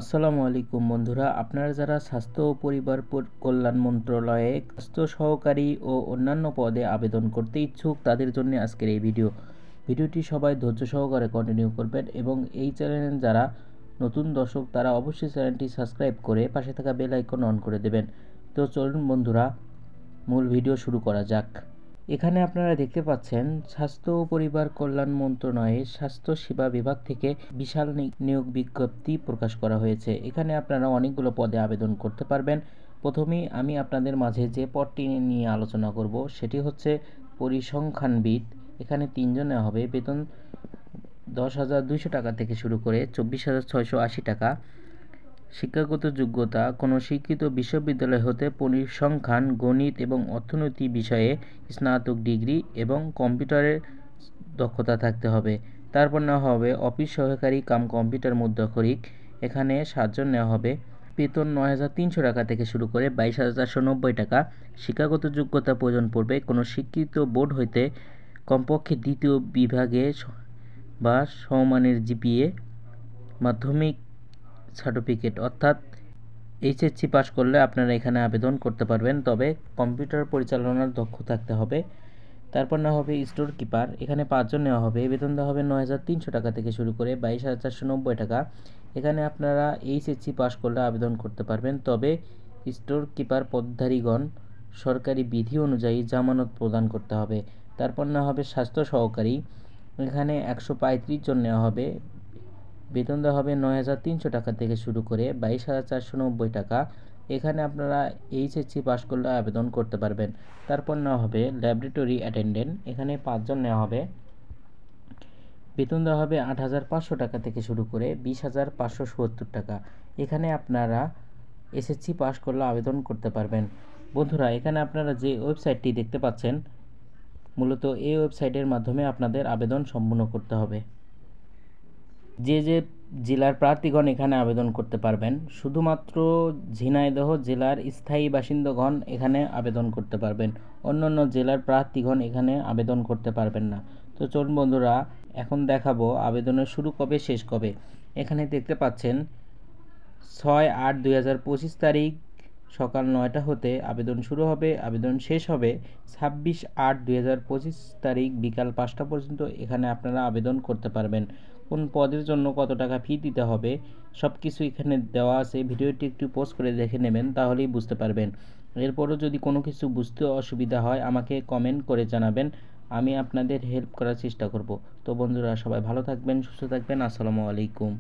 আসসালামু আলাইকুম বন্ধুরা, আপনারা যারা স্বাস্থ্য ও পরিবার কল্যাণ মন্ত্রণালয়ে স্বাস্থ্য সহকারী ও অন্যান্য পদে আবেদন করতে ইচ্ছুক তাদের জন্য আজকের এই ভিডিওটি সবাই ধৈর্য সহকারে কন্টিনিউ করবেন এবং এই চ্যানেলে যারা নতুন দর্শক তারা অবশ্যই চ্যানেলটি সাবস্ক্রাইব করে পাশে থাকা বেল আইকন অন করে দেবেন। তো চলুন বন্ধুরা, মূল ভিডিও শুরু করা যাক। এখানে আপনারা দেখতে পাচ্ছেন স্বাস্থ্য ও পরিবার কল্যাণ মন্ত্রণালয়ের স্বাস্থ্য সেবা বিভাগ থেকে বিশাল নিয়োগ বিজ্ঞপ্তি প্রকাশ করা হয়েছে। এখানে আপনারা অনেকগুলো পদে আবেদন করতে পারবেন। প্রথমেই আমি আপনাদের মাঝে যে পদটি নিয়ে আলোচনা করব সেটি হচ্ছে পরিসংখ্যানবিদ। এখানে 3 জন নেওয়া হবে। বেতন 10,200 টাকা থেকে শুরু করে 24,680 টাকা। শিক্ষাগত যোগ্যতা কোনো স্বীকৃত বিশ্ববিদ্যালয় হতে পরিসংখ্যান, গণিত এবং অর্থনীতি বিষয়ে স্নাতক ডিগ্রি এবং কম্পিউটারের দক্ষতা থাকতে হবে। তারপর নেওয়া হবে অফিস সহকারী কাম কম্পিউটার মুদ্রাক্ষরিক। এখানে 7 জন নেওয়া হবে। বেতন 9,300 টাকা থেকে শুরু করে 22,490 টাকা। শিক্ষাগত যোগ্যতা প্রয়োজন পড়বে কোনো স্বীকৃত বোর্ড হইতে কমপক্ষে দ্বিতীয় বিভাগে বা সমমানের জিপিএ, মাধ্যমিক সার্টিফিকেট অর্থাৎ এইচএসসি পাস করলে আপনারা এখানে আবেদন করতে পারবেন, তবে কম্পিউটার পরিচালনার দক্ষ থাকতে হবে। তারপর নেওয়া হবে স্টোর কিপার। এখানে 5 জন নেওয়া হবে। বেতন দেওয়া হবে 9,300 টাকা থেকে শুরু করে 22,490 টাকা। এখানে আপনারা এইচএসসি পাস করলে আবেদন করতে পারবেন, তবে স্টোর কিপার পদধারীগণ সরকারি বিধি অনুযায়ী জামানত প্রদান করতে হবে। তারপর নেওয়া হবে স্বাস্থ্য সহকারী। এখানে 135 জন নেওয়া হবে। বেতন দেওয়া হবে 9,300 টাকা থেকে শুরু করে 22,490 টাকা। এখানে আপনারা এইচএসসি পাস করলে আবেদন করতে পারবেন। তারপর নেওয়া হবে ল্যাবরেটরি অ্যাটেন্ডেন্ট। এখানে 5 জন নেওয়া হবে। বেতন দেওয়া হবে 8,500 টাকা থেকে শুরু করে 20,570 টাকা। এখানে আপনারা এসএসসি পাস করলে আবেদন করতে পারবেন। বন্ধুরা, এখানে আপনারা যে ওয়েবসাইটটি দেখতে পাচ্ছেন, মূলত এই ওয়েবসাইটের মাধ্যমে আপনাদের আবেদন সম্পূর্ণ করতে হবে। যে জেলার প্রার্থীগণ এখানে আবেদন করতে পারবেন, শুধুমাত্র ঝিনাইদহ জেলার স্থায়ী বাসিন্দাগণ এখানে আবেদন করতে পারবেন। অন্যান্য জেলার প্রার্থীগণ এখানে আবেদন করতে পারবেন না। তো চলুন বন্ধুরা, এখন দেখাবো আবেদনের শুরু কবে শেষ কবে। এখানে দেখতে পাচ্ছেন 6/8/2025 তারিখ সকাল 9টা হতে আবেদন শুরু হবে। আবেদন শেষ হবে 26/8/2025 তারিখ বিকাল 5টা পর্যন্ত। এখানে আপনারা আবেদন করতে পারবেন। কোন পদের জন্য কত টাকা ফি দিতে হবে সব কিছু এখানে দেওয়া আছে। ভিডিওটি একটু পজ করে দেখে নেবেন, তাহলেই বুঝতে পারবেন। এরপরও যদি কোনো কিছু বুঝতে অসুবিধা হয় আমাকে কমেন্ট করে জানাবেন, আমি আপনাদের হেল্প করার চেষ্টা করব। তো বন্ধুরা, সবাই ভালো থাকবেন, সুস্থ থাকবেন। আসসালামু আলাইকুম।